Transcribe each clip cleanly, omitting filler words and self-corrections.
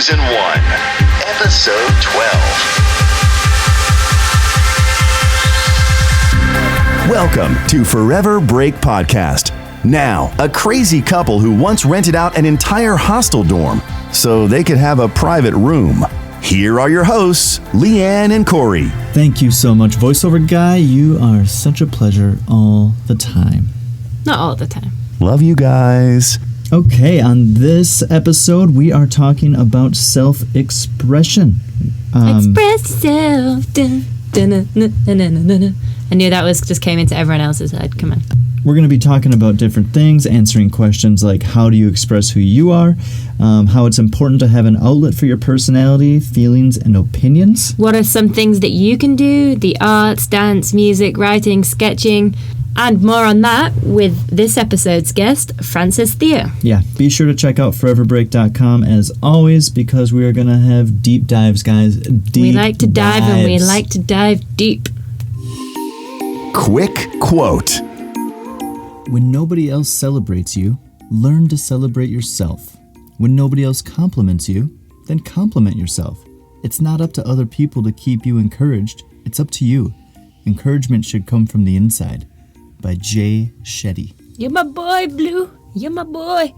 Season 1, Episode 12. Welcome to Forever Break Podcast. Now, a crazy couple who once rented out an entire hostel dorm so they could have a private room. Here are your hosts, Leanne and Corey. Thank you so much, voiceover guy. You are such a pleasure all the time. Not all the time. Love you guys. Okay, on this episode, we are talking about self-expression. Express yourself. Dun, dun, dun, dun, dun, dun, dun, dun. I knew that just came into everyone else's head. Come on. We're going to be talking about different things, answering questions like how do you express who you are, how it's important to have an outlet for your personality, feelings, and opinions. What are some things that you can do? The arts, dance, music, writing, sketching, and more on that with this episode's guest, Francis Theo. Yeah, be sure to check out foreverbreak.com as always because we are going to have deep dives, guys. We like to dive and we like to dive deep. Quick quote. When nobody else celebrates you, learn to celebrate yourself. When nobody else compliments you, then compliment yourself. It's not up to other people to keep you encouraged. It's up to you. Encouragement should come from the inside. By Jay Shetty. You're my boy, Blue. You're my boy.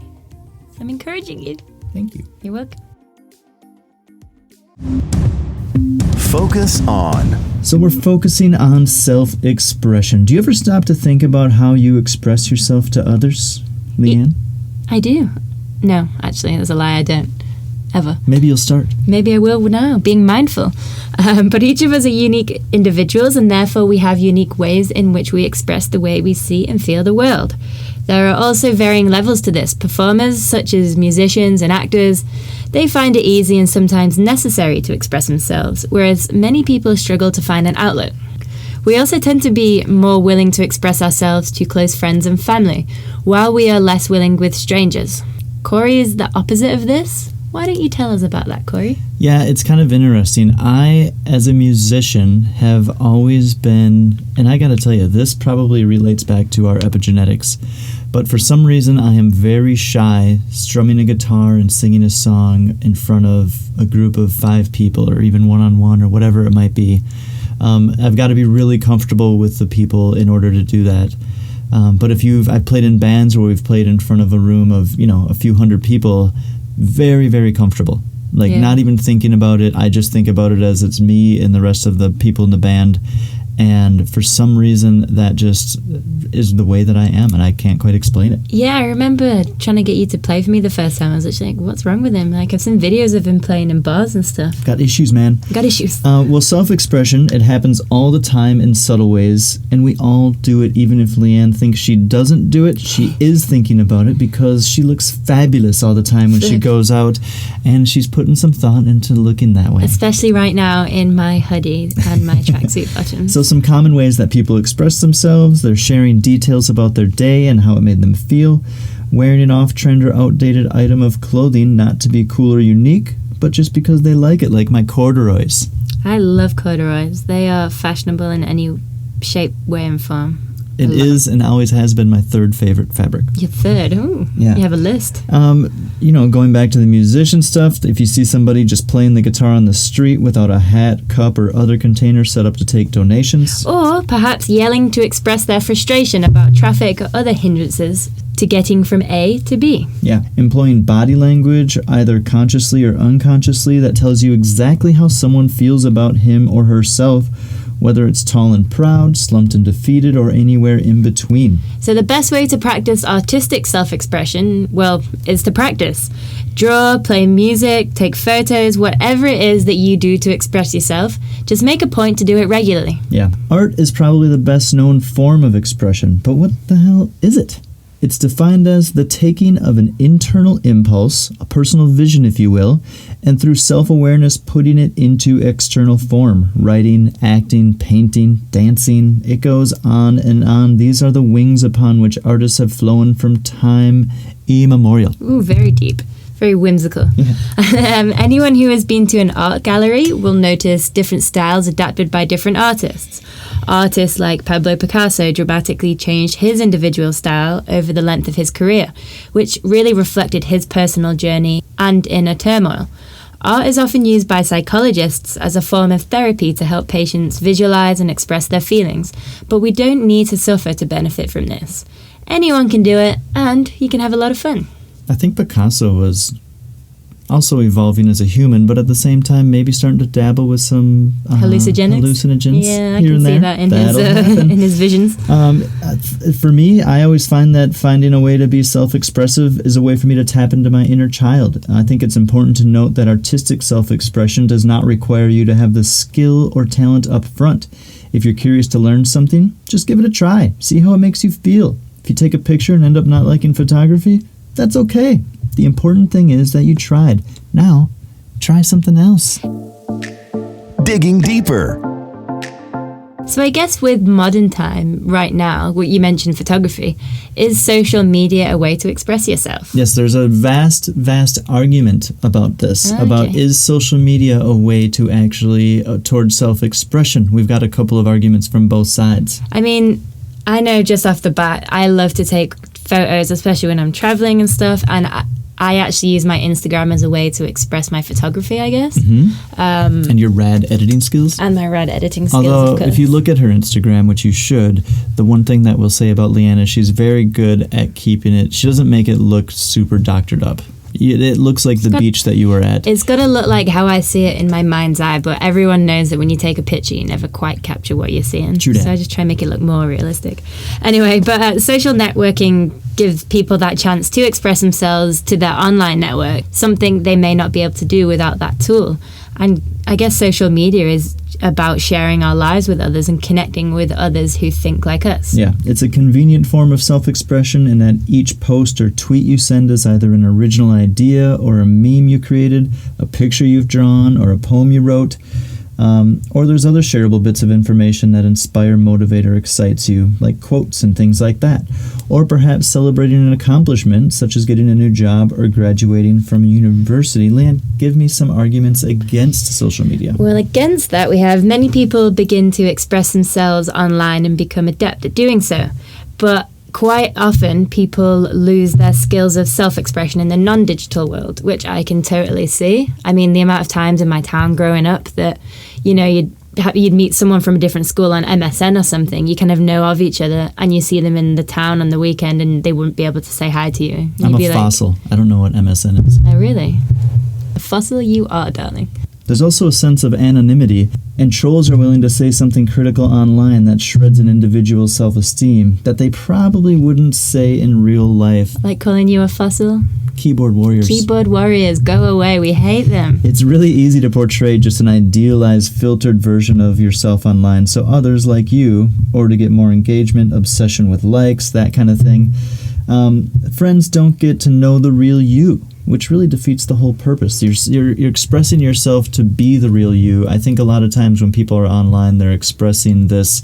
I'm encouraging you. Thank you. You're welcome. Focus on. So we're focusing on self-expression. Do you ever stop to think about how you express yourself to others, Leanne? I do. No, actually, that's a lie. I don't. Ever. Maybe you'll start. Maybe I will now, being mindful. But each of us are unique individuals, and therefore we have unique ways in which we express the way we see and feel the world. There are also varying levels to this. Performers, such as musicians and actors, they find it easy and sometimes necessary to express themselves, whereas many people struggle to find an outlet. We also tend to be more willing to express ourselves to close friends and family, while we are less willing with strangers. Corey is the opposite of this. Why don't you tell us about that, Corey? Yeah, it's kind of interesting. I, as a musician, have always been, and I gotta tell you, this probably relates back to our epigenetics, but for some reason I am very shy strumming a guitar and singing a song in front of a group of 5 people or even one-on-one or whatever it might be. I've got to be really comfortable with the people in order to do that. But I've played in bands where we've played in front of a room of, a few hundred people, very, very comfortable. Not even thinking about it. I just think about it as it's me and the rest of the people in the band. And for some reason, that just is the way that I am, and I can't quite explain it. Yeah, I remember trying to get you to play for me the first time. I was actually like, what's wrong with him? I've seen videos of him playing in bars and stuff. Got issues, man. Got issues. Well, self-expression, it happens all the time in subtle ways, and we all do it. Even if Leanne thinks she doesn't do it, she is thinking about it because she looks fabulous all the time when she goes out, and she's putting some thought into looking that way. Especially right now in my hoodie and my tracksuit buttons. So some common ways that people express themselves: they're sharing details about their day and how it made them feel, wearing an off-trend or outdated item of clothing not to be cool or unique, but just because they like it, like my corduroys. I love corduroys. They are fashionable in any shape, way, and form. It is and always has been my third favorite fabric. Your third? Ooh, yeah. You have a list. Going back to the musician stuff, if you see somebody just playing the guitar on the street without a hat, cup, or other container set up to take donations. Or perhaps yelling to express their frustration about traffic or other hindrances to getting from A to B. Yeah, employing body language, either consciously or unconsciously, that tells you exactly how someone feels about him or herself, whether it's tall and proud, slumped and defeated, or anywhere in between. So the best way to practice artistic self-expression, is to practice. Draw, play music, take photos, whatever it is that you do to express yourself, just make a point to do it regularly. Yeah, art is probably the best known form of expression, but what the hell is it? It's defined as the taking of an internal impulse, a personal vision if you will, and through self-awareness putting it into external form. Writing, acting, painting, dancing, it goes on and on. These are the wings upon which artists have flown from time immemorial. Ooh, very deep. Very whimsical. Yeah. Anyone who has been to an art gallery will notice different styles adapted by different artists. Artists like Pablo Picasso dramatically changed his individual style over the length of his career, which really reflected his personal journey and inner turmoil. Art is often used by psychologists as a form of therapy to help patients visualize and express their feelings, but we don't need to suffer to benefit from this. Anyone can do it, and you can have a lot of fun. I think Picasso was also evolving as a human, but at the same time maybe starting to dabble with some hallucinogens. Yeah, I here can and see there. that That'll in his visions. For me, I always find that finding a way to be self-expressive is a way for me to tap into my inner child. I think it's important to note that artistic self-expression does not require you to have the skill or talent up front. If you're curious to learn something, just give it a try. See how it makes you feel. If you take a picture and end up not liking photography, that's okay. The important thing is that you tried. Now, try something else. Digging deeper. So I guess with modern time, right now, what you mentioned photography, is social media a way to express yourself? Yes, there's a vast argument about this, about is social media a way to actually, towards self-expression. We've got a couple of arguments from both sides. I mean, I know just off the bat, I love to take photos, especially when I'm traveling and stuff, and I actually use my Instagram as a way to express my photography, I guess. Mm-hmm. And your rad editing skills? And my rad editing skills, Although, of course. if you look at her Instagram, which you should, the one thing that we'll say about Leanna, she's very good at keeping it. She doesn't make it look super doctored up. It looks like the beach that you were at. It's got to look like how I see it in my mind's eye, but everyone knows that when you take a picture, you never quite capture what you're seeing. True that. So I just try and make it look more realistic. Anyway, but social networking gives people that chance to express themselves to their online network, something they may not be able to do without that tool. And I guess social media is about sharing our lives with others and connecting with others who think like us. Yeah, it's a convenient form of self-expression in that each post or tweet you send is either an original idea or a meme you created, a picture you've drawn, or a poem you wrote. Or there's other shareable bits of information that inspire, motivate, or excites you, like quotes and things like that. Or perhaps celebrating an accomplishment, such as getting a new job or graduating from a university. Leanne, give me some arguments against social media. Well, against that, we have many people begin to express themselves online and become adept at doing so. But quite often, people lose their skills of self-expression in the non-digital world, which I can totally see. I mean, the amount of times in my town growing up that, you know, you'd meet someone from a different school on MSN or something. You kind of know of each other, and you see them in the town on the weekend, and they wouldn't be able to say hi to you. I'm a fossil. I don't know what MSN is. Oh, really? A fossil you are, darling. There's also a sense of anonymity, and trolls are willing to say something critical online that shreds an individual's self-esteem that they probably wouldn't say in real life. Like calling you a fossil? Keyboard warriors. Keyboard warriors, go away. We hate them. It's really easy to portray just an idealized, filtered version of yourself online, so others like you, or to get more engagement, obsession with likes, that kind of thing, friends don't get to know the real you, which really defeats the whole purpose. You're expressing yourself to be the real you. I think a lot of times when people are online, they're expressing this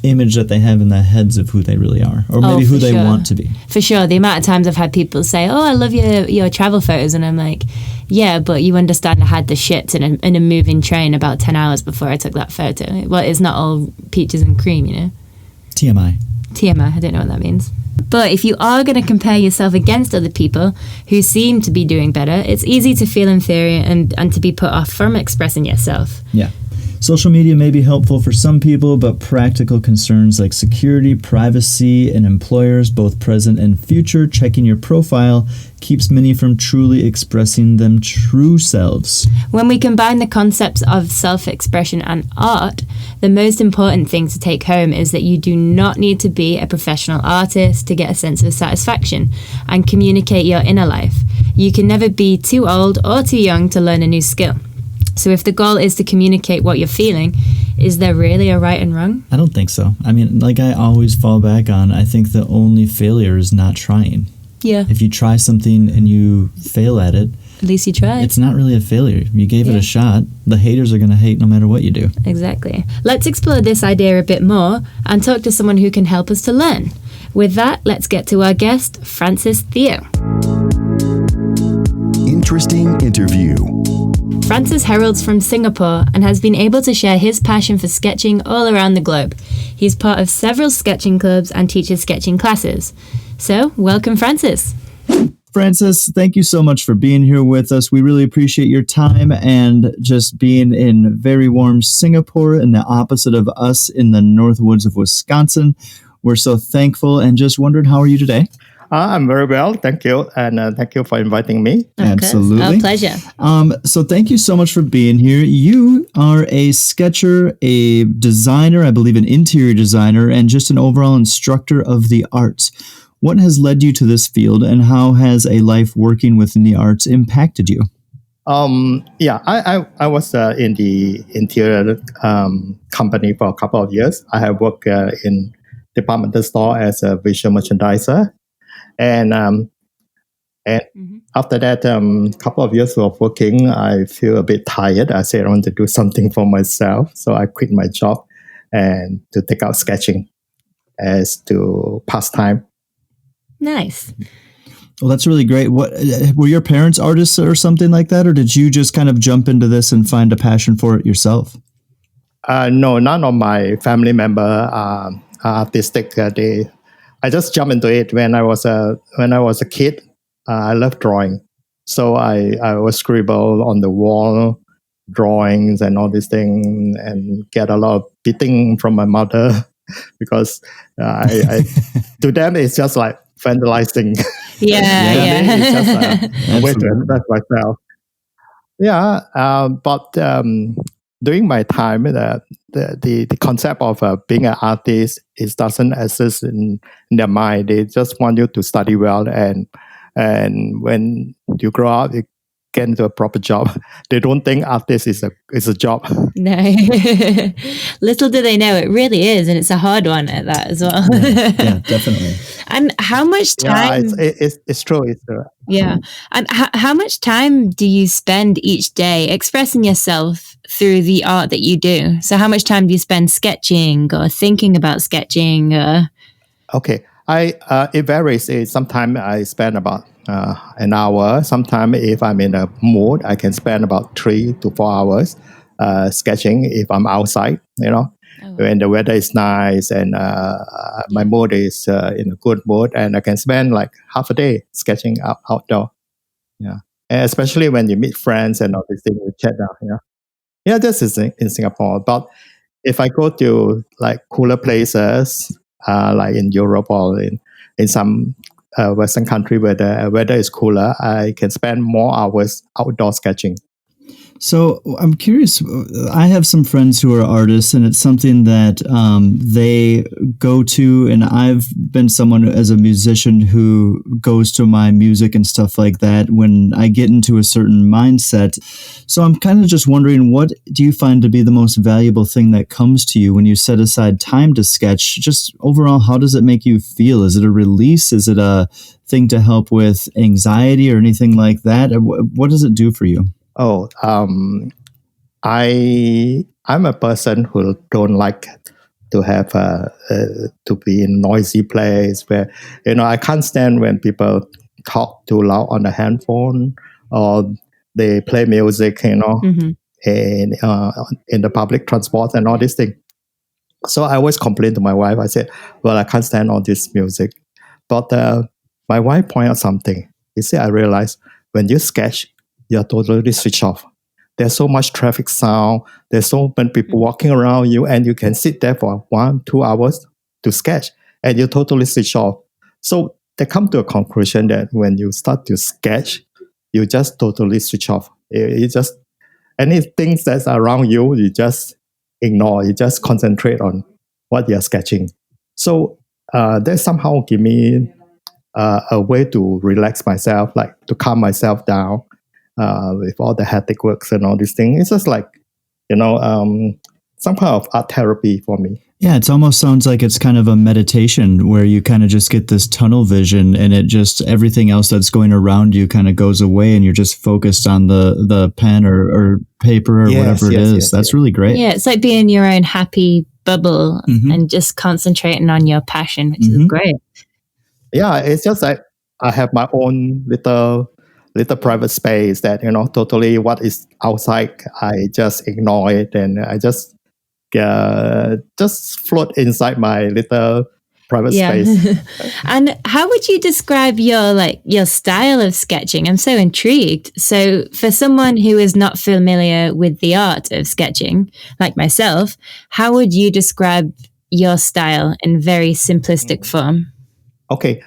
image that they have in their heads of who they really are, or maybe who they want to be. For sure. The amount of times I've had people say, oh, I love your travel photos, and I'm like, yeah, but you understand I had the shits in a moving train about 10 hours before I took that photo. Well, it's not all peaches and cream, you know? TMI. I don't know what that means. But if you are going to compare yourself against other people who seem to be doing better, it's easy to feel inferior and to be put off from expressing yourself. Yeah. Social media may be helpful for some people, but practical concerns like security, privacy, and employers, both present and future, checking your profile keeps many from truly expressing them true selves. When we combine the concepts of self-expression and art, the most important thing to take home is that you do not need to be a professional artist to get a sense of satisfaction and communicate your inner life. You can never be too old or too young to learn a new skill. So if the goal is to communicate what you're feeling, is there really a right and wrong? I don't think so. I mean, like I always fall back on, I think the only failure is not trying. Yeah. If you try something and you fail at it, at least you tried. It's not really a failure. You gave it a shot. The haters are going to hate no matter what you do. Exactly. Let's explore this idea a bit more and talk to someone who can help us to learn. With that, let's get to our guest, Francis Theo. Interesting interview. Francis heralds from Singapore and has been able to share his passion for sketching all around the globe. He's part of several sketching clubs and teaches sketching classes. So, welcome, Francis. Francis, thank you so much for being here with us. We really appreciate your time and just being in very warm Singapore and the opposite of us in the north woods of Wisconsin. We're so thankful and just wondered, how are you today? I'm very well, thank you, and thank you for inviting me. Absolutely. Our pleasure. So thank you so much for being here. You are a sketcher, a designer, I believe an interior designer, and just an overall instructor of the arts. What has led you to this field, and how has a life working within the arts impacted you? I was in the interior company for a couple of years. I have worked in departmental store as a visual merchandiser. And after that, couple of years of working, I feel a bit tired. I said I want to do something for myself, so I quit my job and to take out sketching as to pastime. Nice. Well, that's really great. What were your parents artists or something like that, or did you just kind of jump into this and find a passion for it yourself? No, none of my family member are artistic. I just jumped into it when I was a kid. I loved drawing, so I was scribble on the wall drawings and all these things, and get a lot of beating from my mother because I to them it's just like vandalizing. Yeah. It's just a way to express myself. But during my time, the concept of being an artist is doesn't exist in their mind. They just want you to study well, and when you grow up, you get into a proper job. They don't think artist is a job. No. Little do they know it really is, and it's a hard one at that as well. Yeah, definitely. And how much time? It's true. Yeah. And how much time do you spend each day expressing yourself through the art that you do? So how much time do you spend sketching or thinking about sketching? Okay. It varies. Sometimes I spend about an hour. Sometimes if I'm in a mood, I can spend about 3 to 4 hours sketching if I'm outside, when the weather is nice and my mood is in a good mood, and I can spend like half a day sketching outdoor. Yeah. And especially when you meet friends and all these things, you chat down. Yeah, this is in Singapore. But if I go to like cooler places, like in Europe or in some Western country where the weather is cooler, I can spend more hours outdoor sketching. So I'm curious, I have some friends who are artists, and it's something that they go to, and I've been someone as a musician who goes to my music and stuff like that when I get into a certain mindset. So I'm kind of just wondering, what do you find to be the most valuable thing that comes to you when you set aside time to sketch? Just overall, how does it make you feel? Is it a release? Is it a thing to help with anxiety or anything like that? What does it do for you? I'm a person who don't like to have to be in a noisy place where I can't stand when people talk too loud on the handphone or they play music in the public transport and all these things. So I always complain to my wife. I said, "Well, I can't stand all this music." But my wife pointed out something. He said, "I realized when you sketch, you're totally switched off. There's so much traffic sound. There's so many people walking around you, and you can sit there for 1-2 hours to sketch, and you're totally switched off." So they come to a conclusion that when you start to sketch, you just totally switch off. You just anything that's around you, you just ignore. You just concentrate on what you're sketching. So that somehow give me a way to relax myself, like to calm myself down. With all the hectic works and all these things. It's just like, some kind of art therapy for me. Yeah, it almost sounds like it's kind of a meditation where you kind of just get this tunnel vision, and it just, everything else that's going around you kind of goes away, and you're just focused on the pen or paper or whatever it is. Yes, that's really great. Yeah, it's like being in your own happy bubble and just concentrating on your passion, which is great. Yeah, it's just like I have my own little private space that, totally what is outside, I just ignore it, and I just float inside my little private Yeah. space. And how would you describe your style of sketching? I'm so intrigued. So for someone who is not familiar with the art of sketching, like myself, how would you describe your style in very simplistic form? Okay.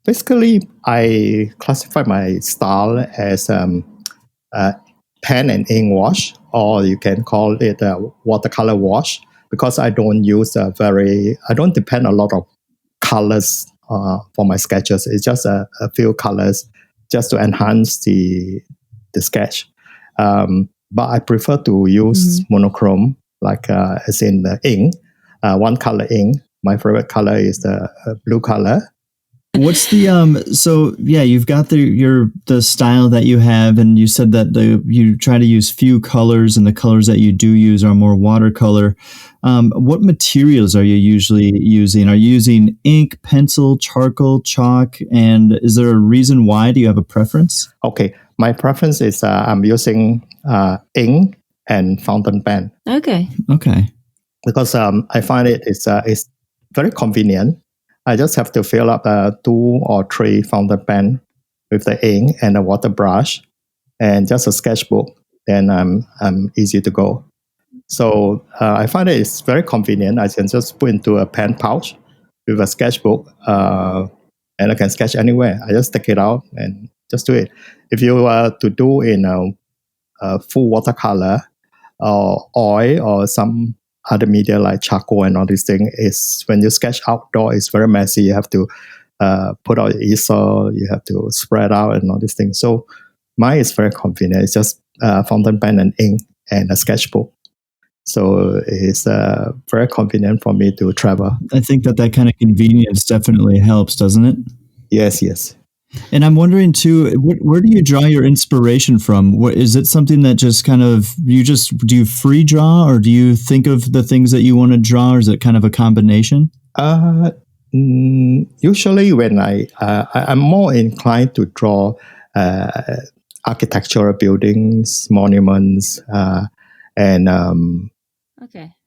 Basically, I classify my style as pen and ink wash, or you can call it a watercolor wash, because I don't I don't depend a lot of colors for my sketches. It's just a few colors just to enhance the sketch. But I prefer to use monochrome, like as in the ink, one color ink. My favorite color is the blue color. What's the so yeah, you've got the style that you have, and you said that you try to use few colors, and the colors that you do use are more watercolor. What materials are you usually using? Are you using ink, pencil, charcoal, chalk, and is there a reason why? Do you have a preference? Okay, my preference is I'm using ink and fountain pen. Okay. Because I find it's very convenient. I just have to fill up 2 or 3 fountain pen with the ink and a water brush, and just a sketchbook. Then I'm easy to go. So I find it's very convenient. I can just put into a pen pouch with a sketchbook, and I can sketch anywhere. I just take it out and just do it. If you were to do in a full watercolor or oil or some other media like charcoal and all these things, is when you sketch outdoor, it's very messy. You have to put out easel, you have to spread out and all these things. So mine is very convenient. It's just fountain pen and ink and a sketchbook. So it's very convenient for me to travel. I think that kind of convenience definitely helps, doesn't it? Yes. And I'm wondering too, where do you draw your inspiration from? Is it something that just kind of do you free draw, or do you think of the things that you want to draw, or is it kind of a combination? Usually, when I'm more inclined to draw architectural buildings, monuments, and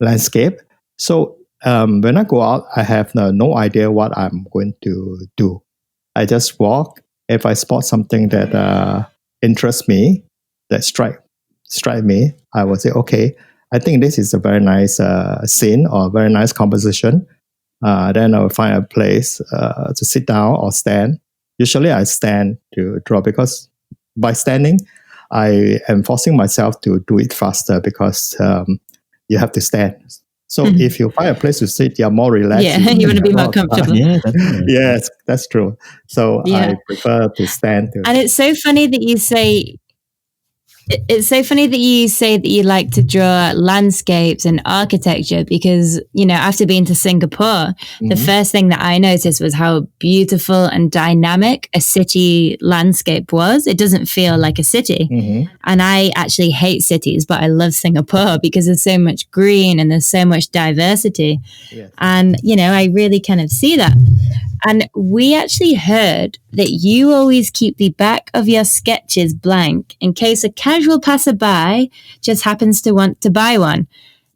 landscape. So when I go out, I have no idea what I'm going to do. I just walk. If I spot something that interests me, that strike me, I will say, okay, I think this is a very nice scene or a very nice composition. Then I will find a place to sit down or stand. Usually I stand to draw, because by standing, I am forcing myself to do it faster, because you have to stand. So if you find a place to sit, you're more relaxed. Yeah, you want to be more comfortable. Yeah, definitely. Yes, that's true. So I prefer to stand. And it's so funny that you say that you like to draw landscapes and architecture, because, after being to Singapore, the first thing that I noticed was how beautiful and dynamic a city landscape was. It doesn't feel like a city. And I actually hate cities, but I love Singapore because there's so much green and there's so much diversity. Yes. And, I really kind of see that. And we actually heard that you always keep the back of your sketches blank in case a casual passerby just happens to want to buy one.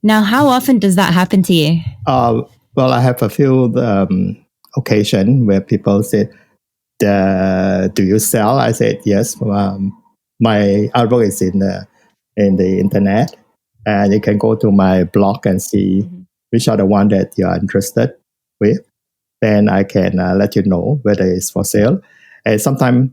Now, how often does that happen to you? Well, I have a few occasions where people say, "Do you sell?" I said, "Yes. My artwork is in the internet, and you can go to my blog and see which are the one that you are interested with. Then I can let you know whether it's for sale." And sometimes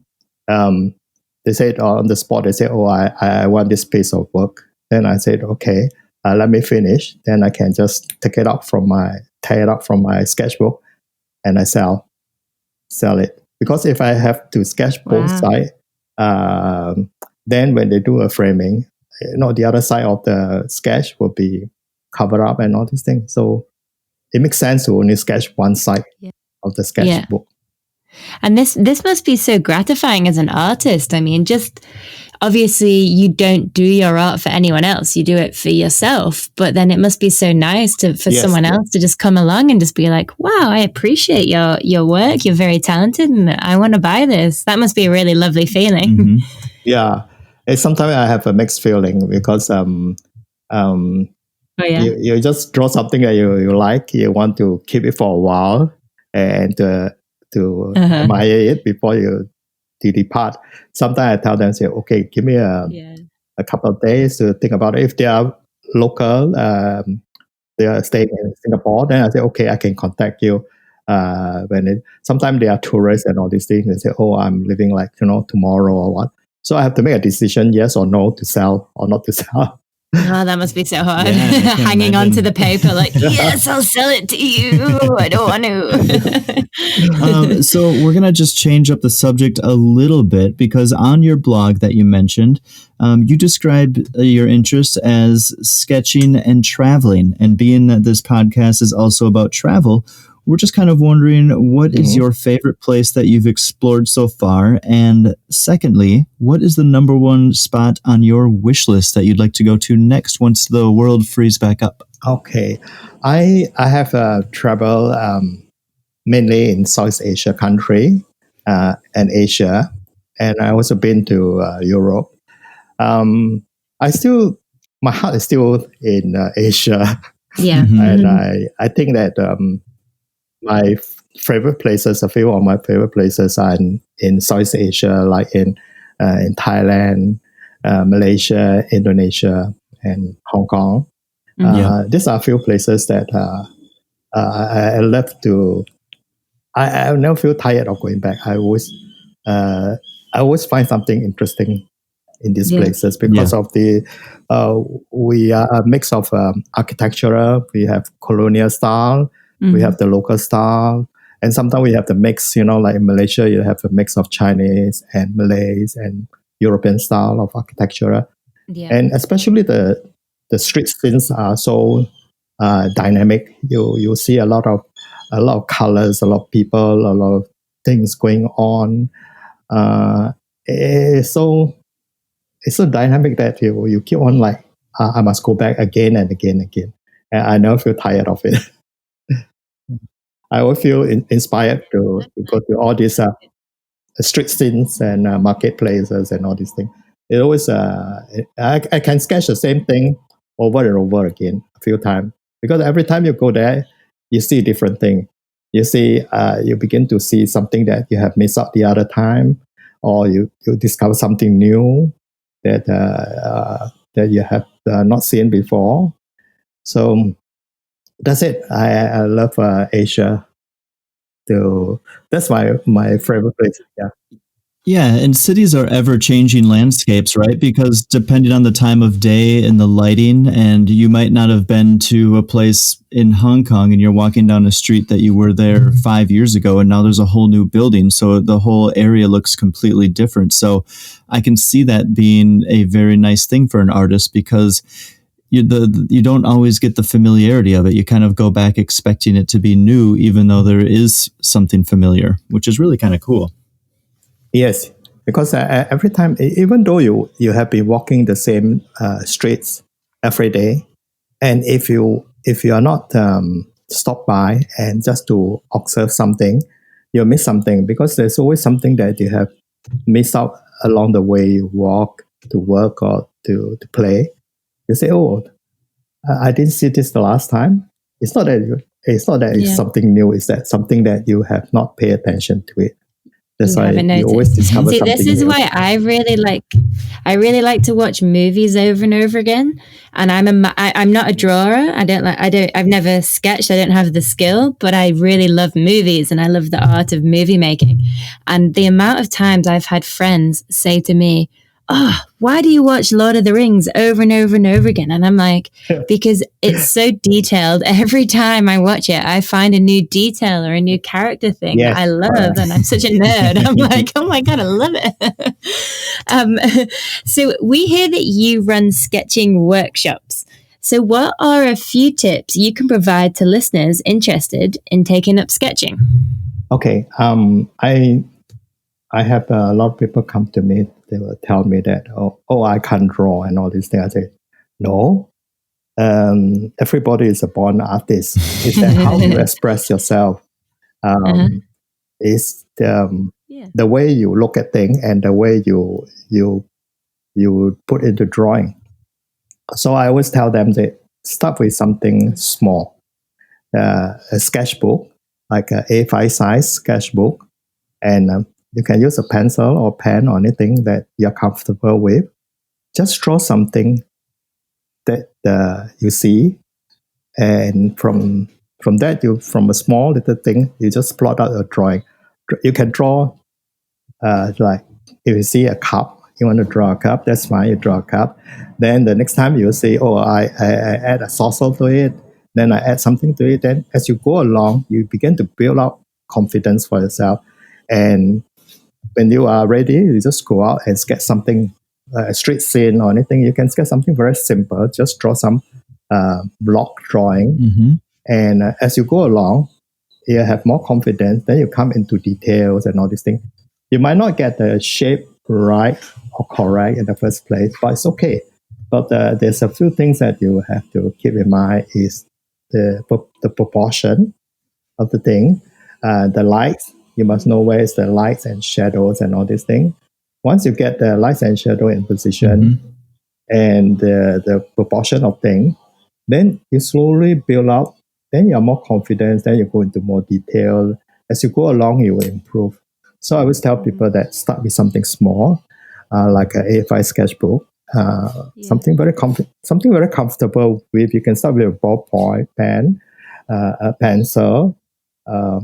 they say on the spot, they say, "Oh, I want this piece of work." Then I said, "Okay, let me finish." Then I can just tear it up from my sketchbook, and I sell it. Because if I have to sketch both sides, then when they do a framing, the other side of the sketch will be covered up and all these things. So it makes sense to only sketch one side of the sketchbook. And this must be so gratifying as an artist. I mean, just obviously you don't do your art for anyone else. You do it for yourself. But then it must be so nice for someone else to just come along and just be like, "Wow, I appreciate your work. You're very talented and I want to buy this." That must be a really lovely feeling. Yeah. Sometimes I have a mixed feeling, because Oh yeah. You just draw something that you like. You want to keep it for a while and to admire it before you depart. Sometimes I tell them, say, okay, give me a couple of days to think about it. If they are local, they are staying in Singapore, then I say, okay, I can contact you. Sometimes they are tourists and all these things. They say, oh, I'm leaving like, tomorrow or what. So I have to make a decision, yes or no, to sell or not to sell. Oh, that must be so hard. Yeah, Hanging on to the paper like, yes, I'll sell it to you. I don't want to. So we're going to just change up the subject a little bit, because on your blog that you mentioned, you described your interest as sketching and traveling. And being that this podcast is also about travel, we're just kind of wondering, what is your favorite place that you've explored so far? And secondly, what is the number one spot on your wish list that you'd like to go to next once the world frees back up? Okay. I have traveled mainly in South Asia country and Asia. And I also been to Europe. My heart is still in Asia. Yeah. And I think that my favorite places, a few of my favorite places are in Southeast Asia, like in Thailand, Malaysia, Indonesia, and Hong Kong. These are a few places that I love to. I never feel tired of going back. I always find something interesting in these places because of the we are a mix of architecture. We have colonial style. We have the local style, and sometimes we have the mix, like in Malaysia, you have a mix of Chinese and Malays and European style of architecture. Yeah. And especially the street scenes are so dynamic. You see a lot of colors, a lot of people, a lot of things going on. It's so dynamic that you keep on like, I must go back again and again and again. And I never feel tired of it. I always feel inspired to go to all these street scenes and marketplaces and all these things. It always I can sketch the same thing over and over again a few times, because every time you go there, you see a different thing. You see, you begin to see something that you have missed out the other time, or you discover something new that that you have not seen before. So that's it. I love Asia. So that's my favorite place. Yeah. Yeah, and cities are ever-changing landscapes, right? Because depending on the time of day and the lighting, and you might not have been to a place in Hong Kong and you're walking down a street that you were there 5 years ago, and now there's a whole new building. So the whole area looks completely different. So I can see that being a very nice thing for an artist, because you don't always get the familiarity of it. You kind of go back expecting it to be new, even though there is something familiar, which is really kind of cool. Yes, because every time, even though you have been walking the same streets every day, and if you are not stopped by and just to observe something, you'll miss something, because there's always something that you have missed out along the way you walk to work or to play. You say, "Oh, I didn't see this the last time." It's not that it's something new. It's that something that you have not paid attention to it. That's why you always discover something new. See, this is why I really like to watch movies over and over again. And I'm not a drawer. I've never sketched. I don't have the skill, but I really love movies and I love the art of movie making. And the amount of times I've had friends say to me, "Oh, why do you watch Lord of the Rings over and over and over again?" And I'm like, because it's so detailed. Every time I watch it, I find a new detail or a new character thing that I love. And I'm such a nerd. I'm like, oh my God, I love it. So we hear that you run sketching workshops. So what are a few tips you can provide to listeners interested in taking up sketching? Okay. I have a lot of people come to me. They will tell me that, oh, I can't draw and all these things. I say, no. Everybody is a born artist. It's that how you express yourself. It's the way you look at things and the way you put into drawing. So I always tell them that start with something small. A sketchbook, like a A5 size sketchbook, and you can use a pencil or pen or anything that you're comfortable with. Just draw something that you see, and from that, from a small little thing, you just plot out a drawing. You can draw like if you see a cup, you want to draw a cup, that's fine, you draw a cup. Then the next time you say, oh, I add a saucer to it, then I add something to it. Then as you go along, you begin to build up confidence for yourself. And when you are ready, you just go out and sketch something, a street scene or anything. You can sketch something very simple, just draw some block drawing. Mm-hmm. And as you go along, you have more confidence. Then you come into details and all these things. You might not get the shape right or correct in the first place, but it's okay. But there's a few things that you have to keep in mind is the proportion of the thing, the lights. You must know where is the lights and shadows and all these things. Once you get the lights and shadow in position and the proportion of things, then you slowly build up. Then you are more confident. Then you go into more detail. As you go along, you will improve. So I always tell people that start with something small, like an A5 sketchbook, something very comfortable with. You can start with a ballpoint pen, a pencil. I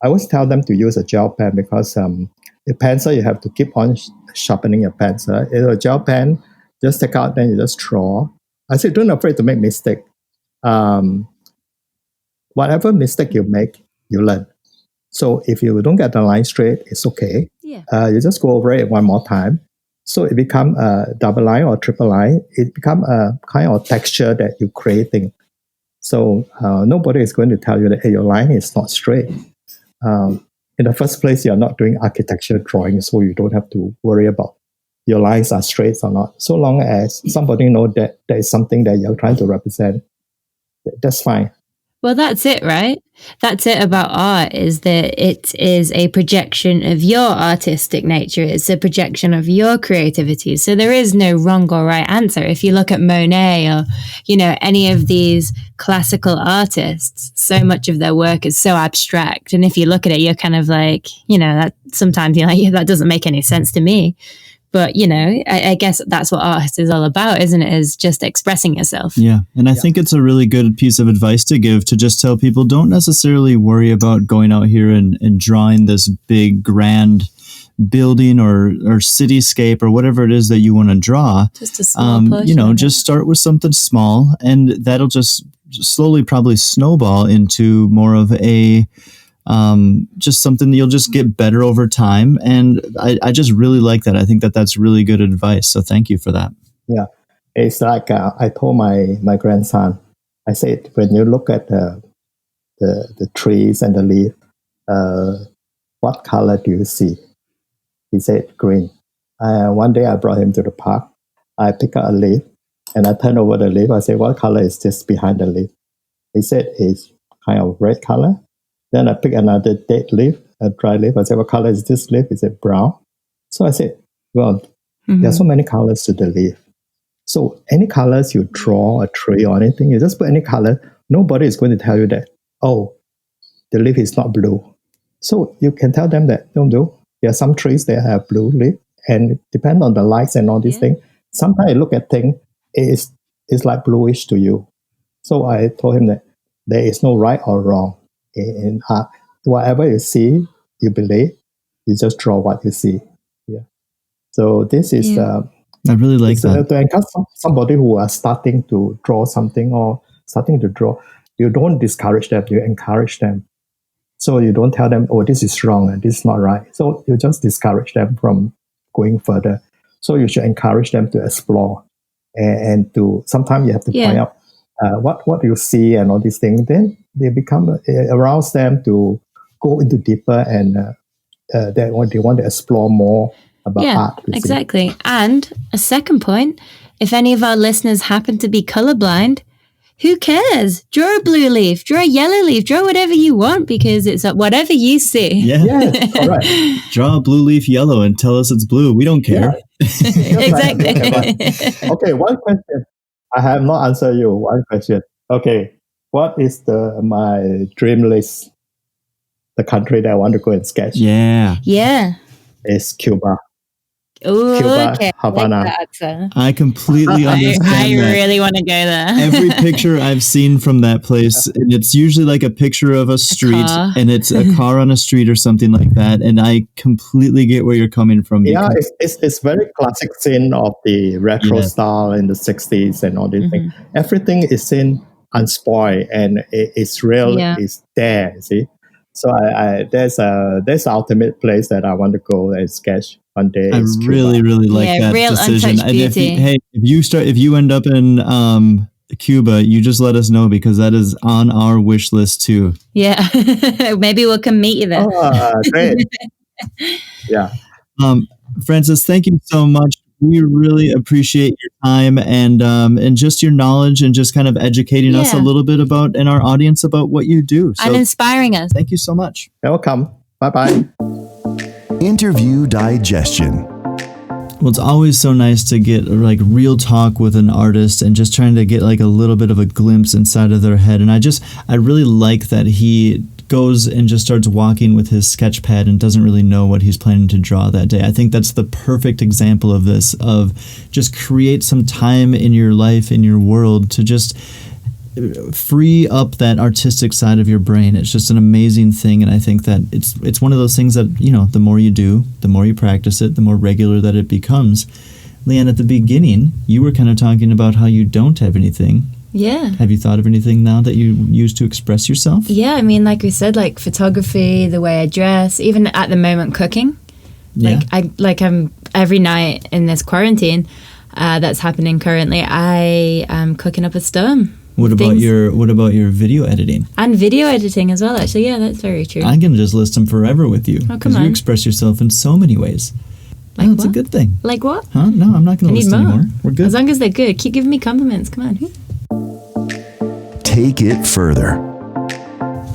always tell them to use a gel pen because the pencil you have to keep on sharpening your pencil. A gel pen, just take out, then you just draw. I say don't be afraid to make mistake. Whatever mistake you make, you learn. So if you don't get the line straight, it's okay. Yeah. You just go over it one more time. So it become a double line or triple line. It become a kind of texture that you're creating. So nobody is going to tell you that, hey, your line is not straight. In the first place, you're not doing architecture drawing, so you don't have to worry about your lines are straight or not. So long as somebody knows that there is something that you're trying to represent, that's fine. Well, that's it, right? That's it about art, is that it is a projection of your artistic nature. It's a projection of your creativity. So there is no wrong or right answer. If you look at Monet or, any of these classical artists, so much of their work is so abstract. And if you look at it, you're kind of like, that sometimes you're like, yeah, that doesn't make any sense to me. But, I guess that's what art is all about, isn't it? Is just expressing yourself. Yeah. And I think it's a really good piece of advice to give, to just tell people, don't necessarily worry about going out here and drawing this big, grand building or cityscape or whatever it is that you want to draw. Just a small portion. Just start with something small, and that'll just slowly probably snowball into more of a just something that you'll just get better over time. And I just really like that. I think that's really good advice. So thank you for that. Yeah. It's like I told my grandson, I said, when you look at the trees and the leaf, what color do you see? He said green. One day I brought him to the park. I picked up a leaf and I turned over the leaf. I said, what color is this behind the leaf? He said, it's kind of red color. Then I picked another dead leaf, a dry leaf. I said, what color is this leaf? He said, brown. So I said, well, there are so many colors to the leaf. So any colors you draw, a tree or anything, you just put any color. Nobody is going to tell you that, oh, the leaf is not blue. So you can tell them that, don't do. There are some trees that have blue leaf, and depend on the lights and all these things. Sometimes you look at things, it's like bluish to you. So I told him that there is no right or wrong in art. Whatever you see, you believe, you just draw what you see. Yeah. So this is I really like that. To encourage somebody who are starting to draw something or starting to draw, you don't discourage them, you encourage them. So you don't tell them, oh, this is wrong and this is not right. So you just discourage them from going further. So you should encourage them to explore and to, sometimes you have to point out what you see and all these things. Then they become, arouse them to go into deeper and they want to explore more about art. Exactly. And a second point, if any of our listeners happen to be colorblind, who cares? Draw a blue leaf, draw a yellow leaf, draw whatever you want, because it's whatever you see. Yeah. All right. Draw a blue leaf yellow and tell us it's blue. We don't care. Exactly. Okay, one question. I have not answered you one question. Okay, what is my dream list? The country that I want to go and sketch Yeah. Yeah. is Cuba. Ooh, Cuba, okay. Havana. I like that answer. I completely understand I that. really want to go there. Every picture I've seen from that place, and it's usually like a picture of a street, car. and it's a car on a street or something like that. And I completely get where you're coming from. Yeah, because- it's very classic scene of the retro Yeah. style in the 60s and all these things. Everything is seen unspoiled and it's real, Yeah. it's there, you see. So there's the ultimate place that I want to go and sketch one day. I is Cuba. really like Yeah, that real decision. untouched And beauty. if you end up in Cuba, you just let us know because that is on our wish list too. Yeah. Maybe we'll come meet you there. Great. Yeah. Francis, thank you so much. We really appreciate your time and just your knowledge and just kind of educating us a Yeah. little bit about and our audience about what you do. So And inspiring us. thank you so much. Welcome. Bye-bye. Interview digestion. Well, it's always so nice to get like real talk with an artist and just trying to get like a little bit of a glimpse inside of their head. And I really like that he goes and just starts walking with his sketch pad and doesn't really know what he's planning to draw that day. I think that's the perfect example of this, of just create some time in your life, in your world, to just free up that artistic side of your brain. It's just an amazing thing, and I think that it's one of those things that, you know, the more you do, the more you practice it, the more regular that it becomes. Leanne, at the beginning, you were kind of talking about how you don't have anything. Yeah. Have you thought of anything now that you use to express yourself? Yeah, I mean, like we said, like photography, the way I dress, even at the moment cooking. Yeah. I'm every night in this quarantine that's happening currently, I am cooking up a storm. What about Things- your video editing? And video editing as well, actually. Yeah, that's very true. I can just list them forever with you Oh, because come you on. express yourself in so many ways. Like That's a what? good thing. Like what? Huh? No, I'm not going I to need list more. anymore. We're good. As long as they're good. Keep giving me compliments. Come on. Take it further.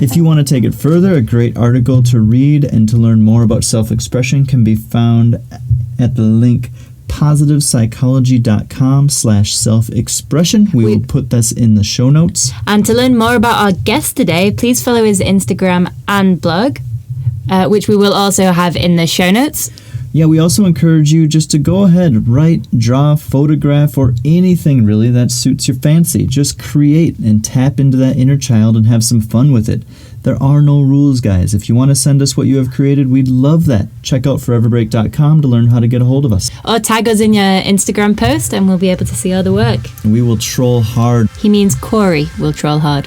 If you want to take it further, a great article to read and to learn more about self-expression can be found at the link positivepsychology.com/self-expression. We will put this in the show notes. And to learn more about our guest today, please follow his Instagram and blog, which we will also have in the show notes. Yeah, we also encourage you just to go ahead, write, draw, photograph, or anything really that suits your fancy. Just create and tap into that inner child and have some fun with it. There are no rules, guys. If you want to send us what you have created, we'd love that. Check out foreverbreak.com to learn how to get a hold of us. Or tag us in your Instagram post and we'll be able to see all the work. We will troll hard. He means Corey will troll hard.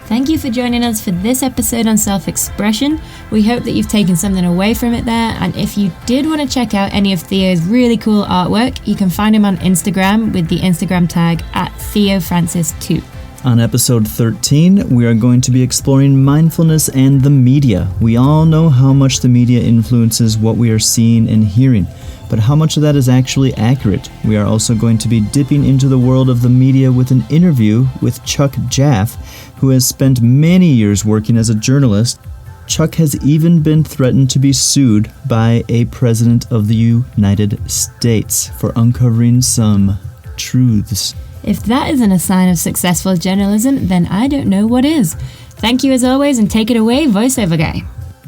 Thank you for joining us for this episode on self-expression. We hope that you've taken something away from it there, and if you did want to check out any of Theo's really cool artwork, you can find him on Instagram with the Instagram tag @TheoFrancis2. On episode 13, we are going to be exploring mindfulness and the media. We all know how much the media influences what we are seeing and hearing, but how much of that is actually accurate? We are also going to be dipping into the world of the media with an interview with Chuck Jaff, who has spent many years working as a journalist. Chuck has even been threatened to be sued by a president of the United States for uncovering some truths. If that isn't a sign of successful journalism, then I don't know what is. Thank you as always, and take it away, voiceover guy.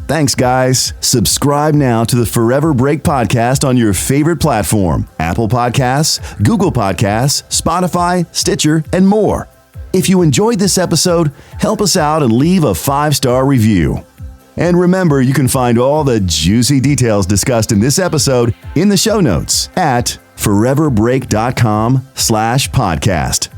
Thanks, guys. Subscribe now to the Forever Break podcast on your favorite platform: Apple Podcasts, Google Podcasts, Spotify, Stitcher, and more. If you enjoyed this episode, help us out and leave a 5-star review. And remember, you can find all the juicy details discussed in this episode in the show notes at foreverbreak.com/podcast.